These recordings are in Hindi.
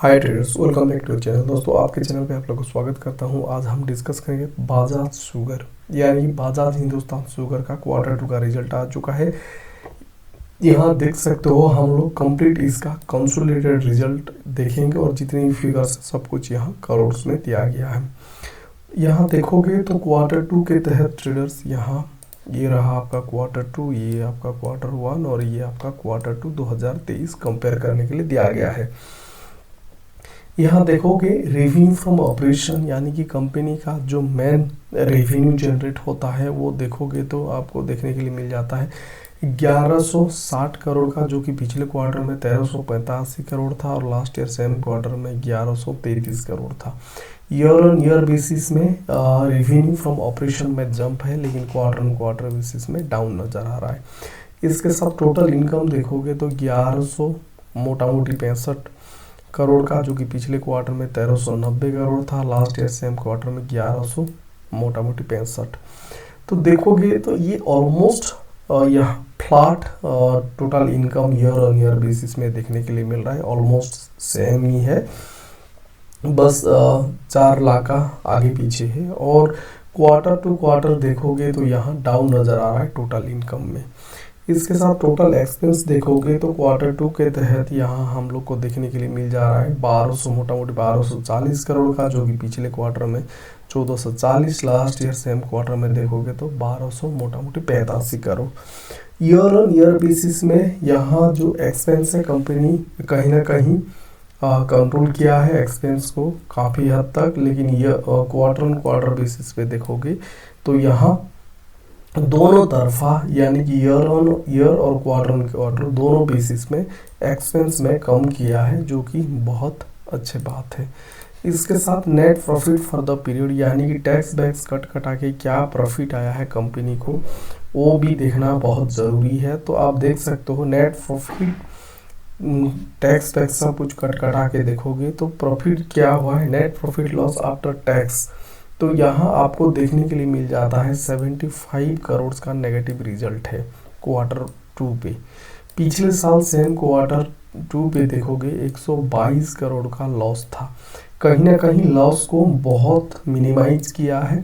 Hi traders, welcome back to channel. दोस्तों, आपके चैनल पे आप लोगों को स्वागत करता हूं। आज हम डिस्कस करेंगे बजाज शुगर यानी बजाज हिंदुस्तान शुगर का क्वार्टर टू का रिजल्ट आ चुका है। यहाँ देख सकते हो हम लोग कंप्लीट इसका कंसोलिडेटेड रिजल्ट देखेंगे और जितनी भी फिगर्स सब कुछ यहाँ करोड़ में दिया गया है। यहाँ देखोगे तो क्वार्टर टू के तहत ट्रेडर्स यहाँ ये रहा आपका क्वार्टर टू, ये आपका क्वार्टर वन और ये आपका क्वार्टर टू 2023 कंपेयर करने के लिए दिया गया है। यहाँ देखोगे रेवेन्यू फ्रॉम ऑपरेशन यानी कि कंपनी का जो मेन रेवेन्यू जनरेट होता है वो देखोगे तो आपको देखने के लिए मिल जाता है 1160 करोड़ का, जो कि पिछले क्वार्टर में 1385 करोड़ था और लास्ट ईयर सेम क्वार्टर में 1133 करोड़ था। ईयर ऑन ईयर बेसिस में रेवेन्यू फ्रॉम ऑपरेशन में जंप है, लेकिन क्वार्टर ऑन क्वार्टर बेसिस में डाउन नजर आ रहा है। इसके साथ टोटल इनकम देखोगे तो 1100 मोटा मोटी 65 करोड़ का, जो कि पिछले क्वार्टर में 1390 करोड़ था, लास्ट ईयर सेम क्वार्टर में 1100 मोटा मोटी 65। तो देखोगे तो ये ऑलमोस्ट यह flat total income year on year basis में देखने के लिए मिल रहा है। ऑलमोस्ट सेम ही है, बस 4 लाख का आगे पीछे है। और क्वार्टर टू क्वार्टर देखोगे तो यहाँ डाउन नज़र आ रहा है टोटल इनकम में। इसके साथ टोटल एक्सपेंस देखोगे तो क्वार्टर टू के तहत यहाँ हम लोग को देखने के लिए मिल जा रहा है 1200 मोटा मोटी 1240 करोड़ का, जो कि पिछले क्वार्टर में 1440, लास्ट ईयर सेम क्वार्टर में देखोगे तो 1200 मोटा मोटी 85 crore. Year on year basis में यहाँ जो एक्सपेंस है कंपनी कहीं ना कहीं कंट्रोल किया है एक्सपेंस को काफ़ी हद तक, लेकिन ये क्वार्टर ऑन क्वार्टर बेसिस पे देखोगे तो यहाँ दोनों तरफा यानी कि ईयर ऑन ईयर और क्वार्टर ऑन क्वार्टर दोनों बेसिस में एक्सपेंस में कम किया है, जो कि बहुत अच्छी बात है। इसके साथ net profit for the period यानी कि टैक्स बैक्स कट कटा के क्या प्रॉफिट आया है कंपनी को वो भी देखना बहुत ज़रूरी है। तो आप देख सकते हो नेट प्रॉफिट टैक्स वैक्स सब कुछ कट कटा के देखोगे तो प्रॉफिट क्या हुआ है, net profit loss after tax, तो यहाँ आपको देखने के लिए मिल जाता है 75 करोड़ का नेगेटिव रिजल्ट है क्वार्टर टू पे। पिछले साल सेम क्वार्टर टू पे देखोगे 122 करोड़ का लॉस था। कहीं ना कहीं लॉस को बहुत मिनिमाइज किया है।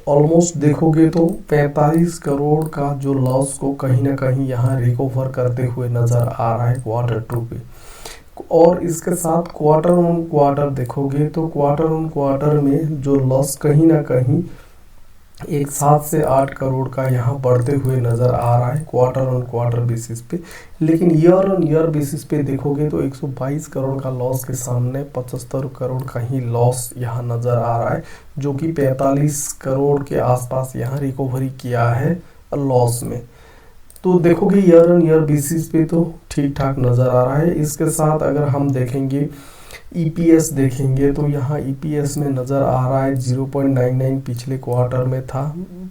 ऑलमोस्ट देखोगे तो 45 करोड़ का जो लॉस को कहीं ना कहीं यहाँ रिकवर करते हुए नज़र आ रहा है क्वार्टर टू पे। और इसके साथ क्वार्टर ऑन क्वार्टर देखोगे तो क्वार्टर ऑन क्वार्टर में जो लॉस कहीं ना कहीं 7 से 8 करोड़ का यहाँ बढ़ते हुए नज़र आ रहा है क्वार्टर ऑन क्वार्टर बेसिस पे। लेकिन ईयर ऑन ईयर बेसिस पे देखोगे तो 122 करोड़ का लॉस के सामने 75 करोड़ का ही लॉस यहाँ नज़र आ रहा है, जो कि 45 करोड़ के आसपास यहाँ रिकवरी किया है लॉस में। तो देखोगे ईयर ऑन ईयर बेसिस पे तो ठीक ठाक नज़र आ रहा है। इसके साथ अगर हम देखेंगे ईपीएस देखेंगे तो यहाँ ईपीएस में नज़र आ रहा है 0.99 पिछले क्वार्टर में था,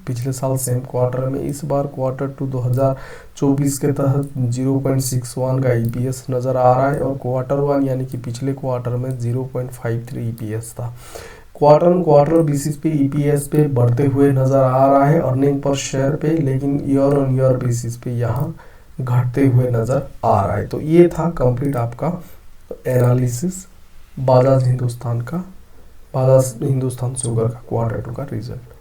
पिछले साल सेम क्वार्टर में। इस बार क्वार्टर टू 2024 के तहत 0.61 का ईपीएस नज़र आ रहा है और क्वार्टर वन यानी कि पिछले क्वार्टर में 0.53 ईपीएस था। क्वार्टर ऑन क्वार्टर बेसिस पे ईपीएस पे बढ़ते हुए नज़र आ रहा है अर्निंग पर शेयर पे, लेकिन ईयर ऑन ईयर बेसिस पे यहाँ घटते हुए नज़र आ रहा है। तो ये था कंप्लीट आपका एनालिसिस बजाज हिंदुस्तान शुगर का क्वार्टर टू का रिजल्ट।